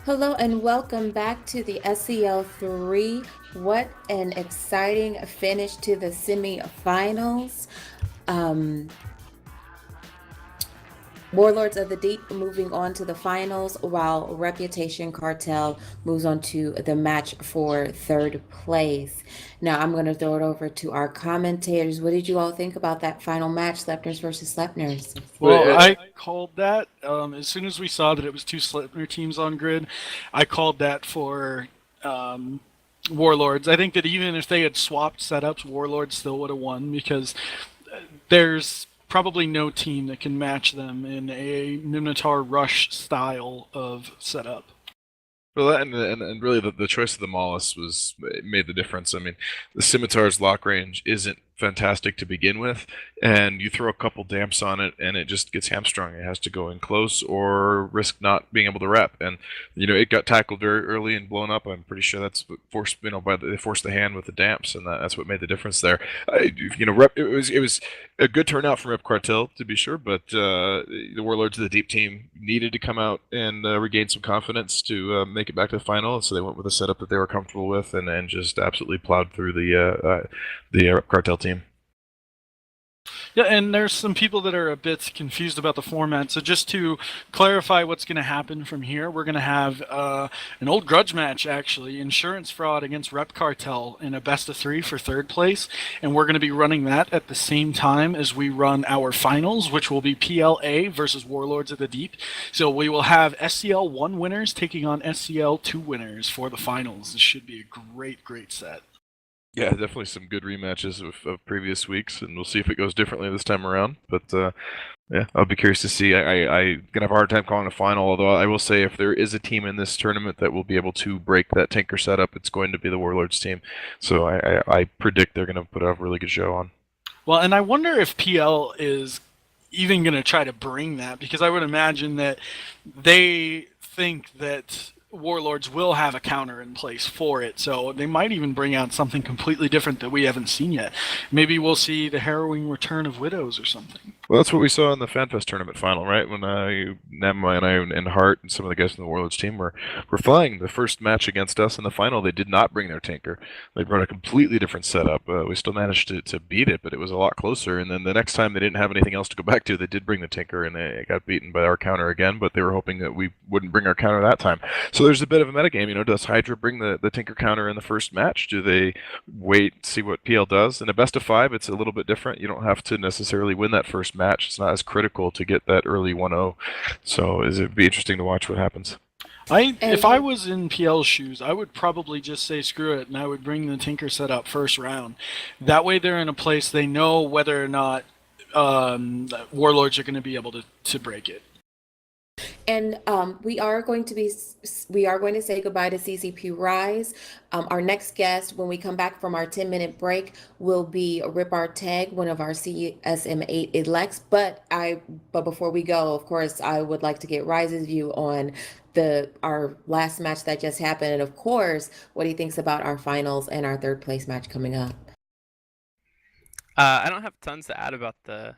Hello and welcome back to the SCL 3. What an exciting finish to the semifinals. Um, Warlords of the Deep moving on to the finals, while Reputation Cartel moves on to the match for third place. Now, I'm going to throw it over to our commentators. What did you all think about that final match, Slepners versus Slepners? Well, Well, I called that as soon as we saw that it was two Slipner teams on grid. I called that for um, Warlords. I think that even if they had swapped setups, Warlords still would have won because there's probably no team that can match them in a Minotaur Rush style of setup. well, and really the choice of the Mollusk was made the difference. I mean, the Scimitar's lock range isn't fantastic to begin with, and you throw a couple damps on it, and it just gets hamstrung. It has to go in close or risk not being able to rep. And it got tackled very early and blown up. I'm pretty sure that's what forced they forced the hand with the damps, and that's what made the difference there. It was a good turnout from Rep Cartel to be sure, but the Warlords of the Deep team needed to come out and regain some confidence to make it back to the final. So they went with a setup that they were comfortable with, and just absolutely plowed through the Rep Cartel team. Yeah, and there's some people that are a bit confused about the format. So just to clarify what's going to happen from here, we're going to have an old grudge match, actually, Insurance Fraud against Rep Cartel in a best of three for third place. And we're going to be running that at the same time as we run our finals, which will be PLA versus Warlords of the Deep. So we will have SCL 1 winners taking on SCL 2 winners for the finals. This should be a great, great set. Yeah, definitely some good rematches of previous weeks, and we'll see if it goes differently this time around. But yeah, I'll be curious to see. I'm gonna have a hard time calling a final, although I will say if there is a team in this tournament that will be able to break that Tinker setup, it's going to be the Warlords team. So I predict they're gonna put a really good show on. Well, and I wonder if PL is even going to try to bring that because I would imagine that they think that Warlords will have a counter in place for it. So they might even bring out something completely different that we haven't seen yet. Maybe we'll see the harrowing return of Widows or something. Well, that's what we saw in the FanFest tournament final, right? When Namma and I and Hart and some of the guys from the Warlords team were flying. The first match against us in the final, they did not bring their Tinker. They brought a completely different setup. We still managed to beat it, but it was a lot closer. And then the next time they didn't have anything else to go back to, they did bring the Tinker, and they got beaten by our counter again, but they were hoping that we wouldn't bring our counter that time. So there's a bit of a metagame. Does Hydra bring the Tinker counter in the first match? Do they wait, see what PL does? In a best of five, it's a little bit different. You don't have to necessarily win that first match. It's not as critical to get that early 1-0. So it'd be interesting to watch what happens. If I was in PL's shoes, I would probably just say screw it, and I would bring the Tinker set up first round. That way, they're in a place they know whether or not Warlords are going to be able to break it. And we are going to say goodbye to CCP Rise. Our next guest, when we come back from our 10-minute break, will be Rip Arteg, one of our CSM8 elects. But before we go, of course, I would like to get Rise's view on our last match that just happened, and of course, what he thinks about our finals and our third place match coming up. I don't have tons to add about the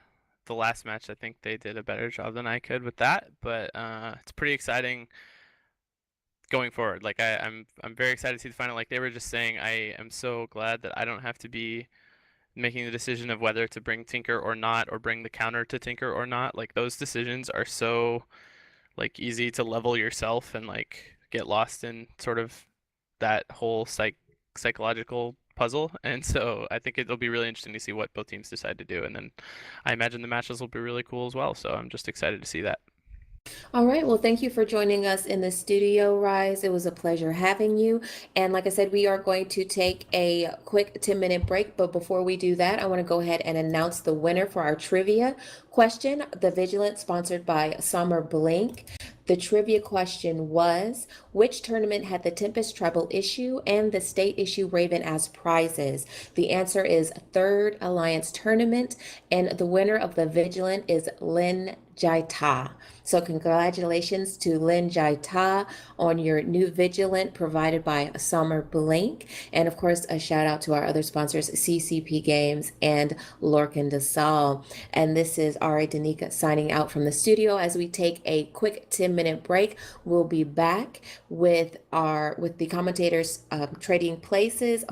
last match. I think they did a better job than I could with that, but it's pretty exciting going forward. Like I'm very excited to see the final. Like they were just saying, I am so glad that I don't have to be making the decision of whether to bring Tinker or not, or bring the counter to Tinker or not. Like those decisions are so like easy to level yourself and like get lost in sort of that whole psychological puzzle. And so I think it'll be really interesting to see what both teams decide to do. And then I imagine the matches will be really cool as well. So I'm just excited to see that. All right. Well, thank you for joining us in the studio, Rise. It was a pleasure having you. And like I said, we are going to take a quick 10-minute break. But before we do that, I want to go ahead and announce the winner for our trivia question, The Vigilant, sponsored by SomerBlink. The trivia question was, which tournament had the Tempest Treble issue and the State issue Raven as prizes? The answer is Third Alliance Tournament, and the winner of the Vigilant is Lynn Jai Ta. So congratulations to Lin Jai Ta on your new Vigilant provided by SomerBlink. And of course, a shout out to our other sponsors, CCP Games and Lorkin Desal. And this is Ari Danica signing out from the studio. As we take a quick 10-minute break, we'll be back with the commentators trading places.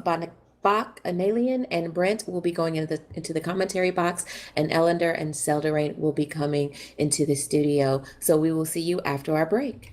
Bach, Analian, and Brent will be going into the commentary box, and Ellender and Selderain will be coming into the studio. So we will see you after our break.